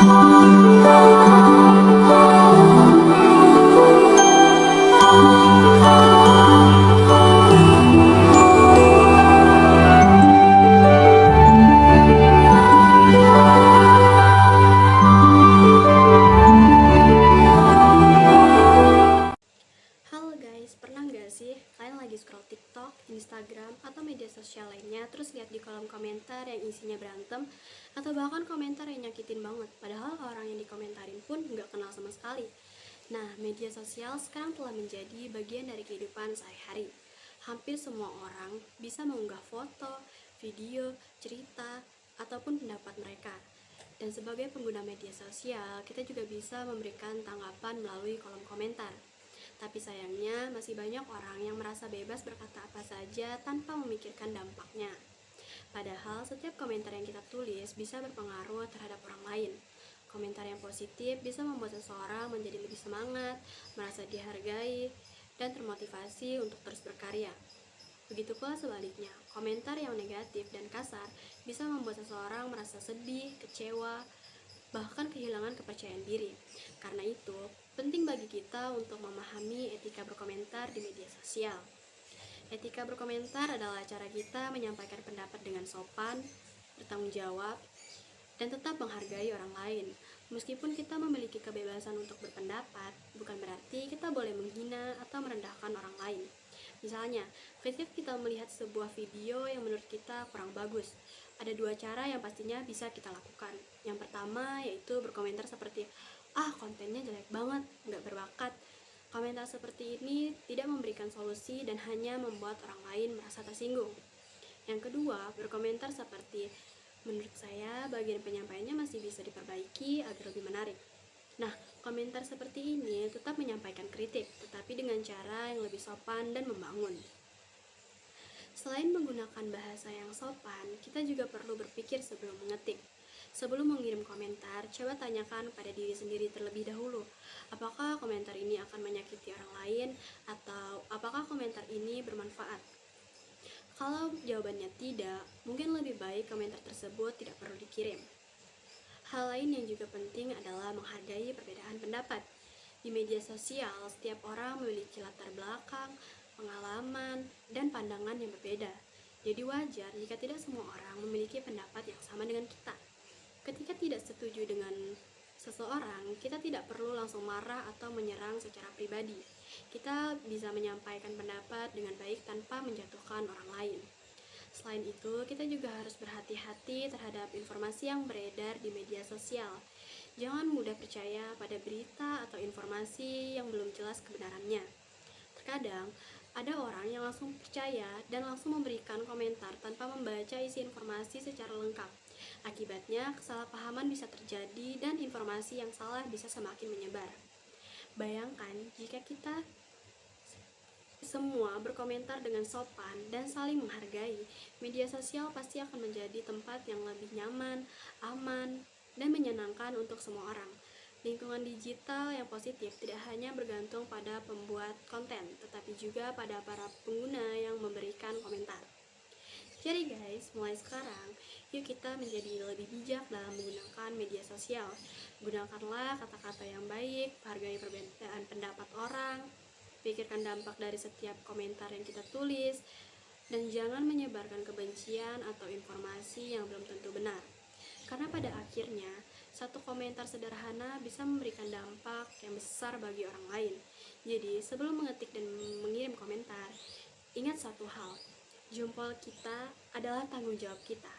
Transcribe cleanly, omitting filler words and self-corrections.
Halo guys, pernah nggak sih kalian lagi scroll TikTok, Instagram, atau media sosial lainnya terus lihat di kolom komentar yang isinya berantem atau bahkan komentar yang nyakitin banget padahal orang yang dikomentarin pun nggak kenal sama sekali. Nah, media sosial sekarang telah menjadi bagian dari kehidupan sehari-hari. Hampir semua orang bisa mengunggah foto, video, cerita, ataupun pendapat mereka. Dan sebagai pengguna media sosial, kita juga bisa memberikan tanggapan melalui kolom komentar. Tapi sayangnya masih banyak orang yang merasa bebas berkata apa saja tanpa memikirkan dampaknya. Padahal setiap komentar yang kita tulis bisa berpengaruh terhadap orang lain. Komentar yang positif bisa membuat seseorang menjadi lebih semangat, merasa dihargai, dan termotivasi untuk terus berkarya. Begitu pula sebaliknya, komentar yang negatif dan kasar bisa membuat seseorang merasa sedih, kecewa, bahkan kehilangan kepercayaan diri. Karena itu, penting bagi kita untuk memahami etika berkomentar di media sosial. Etika berkomentar adalah cara kita menyampaikan pendapat dengan sopan, bertanggung jawab, dan tetap menghargai orang lain. Meskipun kita memiliki kebebasan untuk berpendapat, bukan berarti kita boleh menghina atau merendahkan orang lain. Misalnya, ketika kita melihat sebuah video yang menurut kita kurang bagus, ada dua cara yang pastinya bisa kita lakukan. Yang pertama yaitu berkomentar seperti, kontennya jelek banget, nggak berbakat. Komentar seperti ini tidak memberikan solusi dan hanya membuat orang lain merasa tersinggung. Yang kedua, berkomentar seperti, menurut saya bagian penyampaiannya masih bisa diperbaiki agar lebih menarik. Nah, komentar seperti ini tetap menyampaikan kritik, tetapi dengan cara yang lebih sopan dan membangun. Selain menggunakan bahasa yang sopan, kita juga perlu berpikir sebelum mengetik. Sebelum mengirim komentar, coba tanyakan pada diri sendiri terlebih dahulu, apakah komentar ini akan menyakiti orang lain atau apakah komentar ini bermanfaat. Kalau jawabannya tidak, mungkin lebih baik komentar tersebut tidak perlu dikirim. Hal lain yang juga penting adalah menghargai perbedaan pendapat. Di media sosial, setiap orang memiliki latar belakang, pengalaman, dan pandangan yang berbeda. Jadi wajar jika tidak semua orang memiliki pendapat yang sama dengan kita. Ketika tidak setuju dengan seseorang, kita tidak perlu langsung marah atau menyerang secara pribadi. Kita bisa menyampaikan pendapat dengan baik tanpa menjatuhkan orang lain. Selain itu, kita juga harus berhati-hati terhadap informasi yang beredar di media sosial. Jangan mudah percaya pada berita atau informasi yang belum jelas kebenarannya. Terkadang, ada orang yang langsung percaya dan langsung memberikan komentar tanpa membaca isi informasi secara lengkap. Akibatnya, kesalahpahaman bisa terjadi dan informasi yang salah bisa semakin menyebar. Bayangkan jika kita semua berkomentar dengan sopan dan saling menghargai, media sosial pasti akan menjadi tempat yang lebih nyaman, aman, dan menyenangkan untuk semua orang. Lingkungan digital yang positif tidak hanya bergantung pada pembuat konten, tetapi juga pada para pengguna yang memberikan komentar. Jadi guys, mulai sekarang, yuk kita menjadi lebih bijak dalam menggunakan media sosial. Gunakanlah kata-kata yang baik, hargai perbedaan pendapat orang, pikirkan dampak dari setiap komentar yang kita tulis, dan jangan menyebarkan kebencian atau informasi yang belum tentu benar. Karena pada akhirnya, satu komentar sederhana bisa memberikan dampak yang besar bagi orang lain. Jadi, sebelum mengetik dan mengirim komentar, ingat satu hal, jempol kita adalah tanggung jawab kita.